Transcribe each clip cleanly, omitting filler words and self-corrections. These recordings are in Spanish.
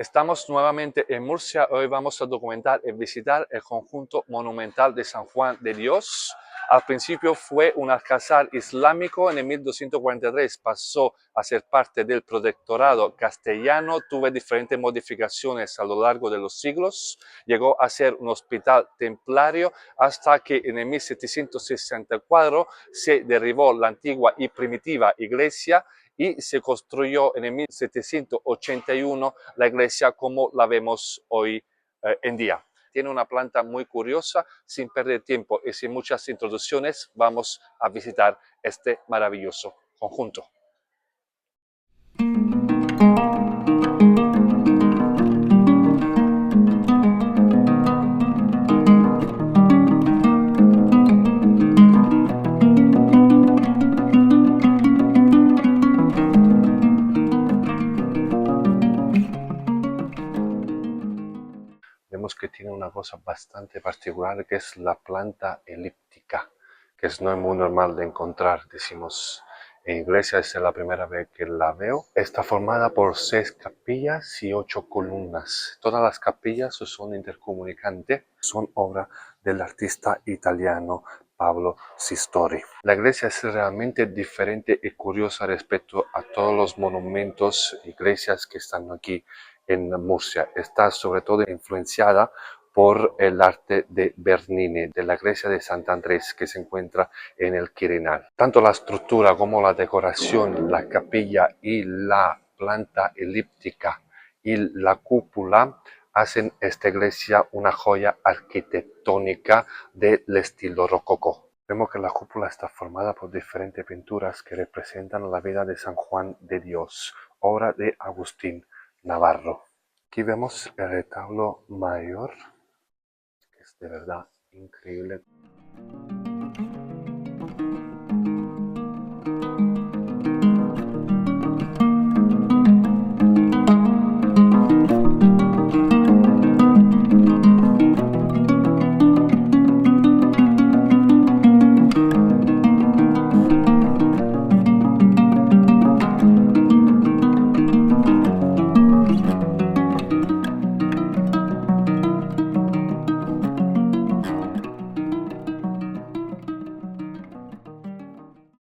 Estamos nuevamente en Murcia. Hoy vamos a documentar y visitar el conjunto monumental de San Juan de Dios. Al principio fue un alcázar islámico, en el 1243 pasó a ser parte del protectorado castellano, tuvo diferentes modificaciones a lo largo de los siglos, llegó a ser un hospital templario hasta que en el 1764 se derribó la antigua y primitiva iglesia y se construyó en el 1781 la iglesia como la vemos hoy en día. Tiene una planta muy curiosa. Sin perder tiempo y sin muchas introducciones, vamos a visitar este maravilloso conjunto. Vemos que tiene una cosa bastante particular, que es la planta elíptica, que no es muy normal de encontrar, decimos en iglesia. Es la primera vez que la veo. Está formada por 6 capillas y 8 columnas. Todas las capillas son intercomunicantes, son obra del artista italiano Pablo Sistori. La iglesia es realmente diferente y curiosa respecto a todos los monumentos, iglesias que están aquí en Murcia. Está sobre todo influenciada por el arte de Bernini, de la iglesia de Sant'Andrés, que se encuentra en el Quirinal. Tanto la estructura como la decoración, la capilla y la planta elíptica y la cúpula hacen esta iglesia una joya arquitectónica del estilo rococó. Vemos que la cúpula está formada por diferentes pinturas que representan la vida de San Juan de Dios, obra de Agustín Navarro. Aquí vemos el retablo mayor, que es de verdad increíble.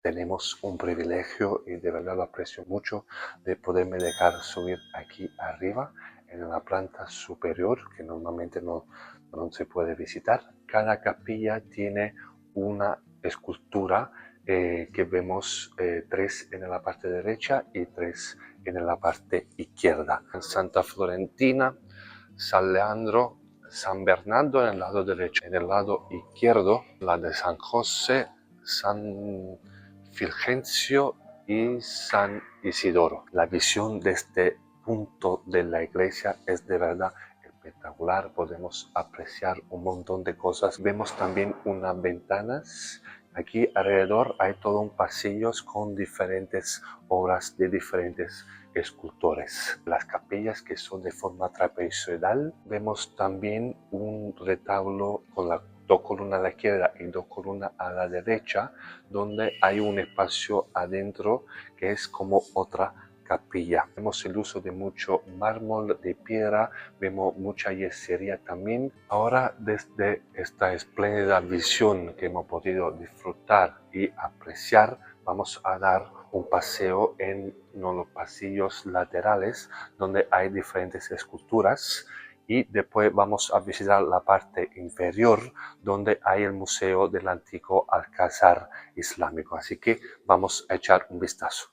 Tenemos un privilegio y de verdad lo aprecio mucho de poderme dejar subir aquí arriba en la planta superior, que normalmente no se puede visitar. Cada capilla tiene una escultura que vemos 3 en la parte derecha y 3 en la parte izquierda. Santa Florentina, San Leandro, San Bernardo en el lado derecho. En el lado izquierdo, la de San José, San Fulgencio y San Isidoro. La visión de este punto de la iglesia es de verdad espectacular. Podemos apreciar un montón de cosas. Vemos también unas ventanas. Aquí alrededor hay todo un pasillo con diferentes obras de diferentes escultores. Las capillas que son de forma trapezoidal. Vemos también un retablo con las 2 columnas a la izquierda y 2 columnas a la derecha, donde hay un espacio adentro que es como otra capilla. Vemos el uso de mucho mármol, de piedra, vemos mucha yesería también. Ahora, desde esta espléndida visión que hemos podido disfrutar y apreciar, vamos a dar un paseo en los pasillos laterales, donde hay diferentes esculturas. Y después vamos a visitar la parte inferior, donde hay el museo del antiguo alcázar islámico. Así que vamos a echar un vistazo.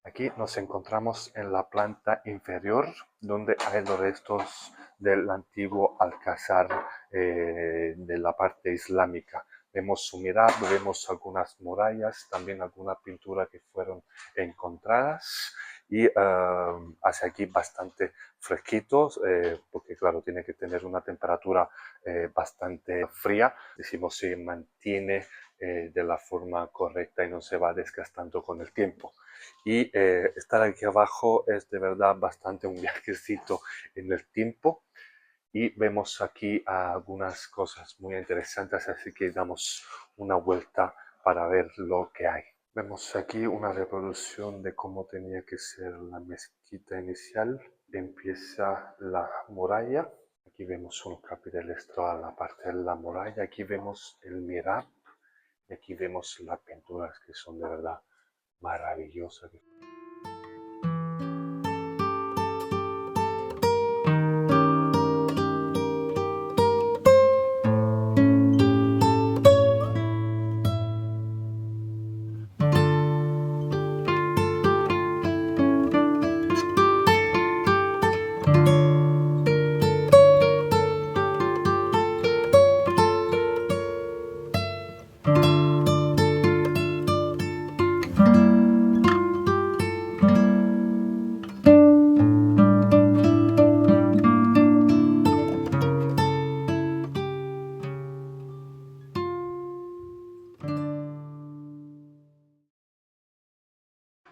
Aquí nos encontramos en la planta inferior, donde hay los restos del antiguo alcázar de la parte islámica. Vemos su mihrab, vemos algunas murallas, también alguna pintura que fueron encontradas y hace aquí bastante fresquito, porque claro, tiene que tener una temperatura bastante fría. Decimos, se mantiene de la forma correcta y no se va desgastando con el tiempo. Y estar aquí abajo es de verdad bastante un viajecito en el tiempo. Y vemos aquí algunas cosas muy interesantes, así que damos una vuelta para ver lo que hay. Vemos aquí una reproducción de cómo tenía que ser la mezquita inicial. Empieza la muralla. Aquí vemos un capitelestro a la parte de la muralla. Aquí vemos el mihrab. Y aquí vemos las pinturas que son de verdad maravillosas.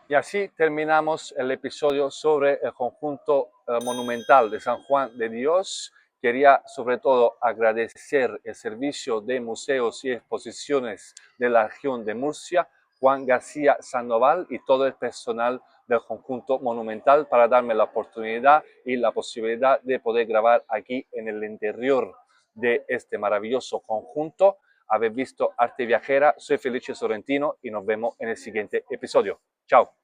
Y así terminamos el episodio sobre el conjunto monumental de San Juan de Dios. Quería sobre todo agradecer el servicio de museos y exposiciones de la región de Murcia, Juan García Sandoval y todo el personal del conjunto monumental para darme la oportunidad y la posibilidad de poder grabar aquí en el interior de este maravilloso conjunto. Habéis visto Arte Viajera, soy Felice Sorrentino y nos vemos en el siguiente episodio. Chao.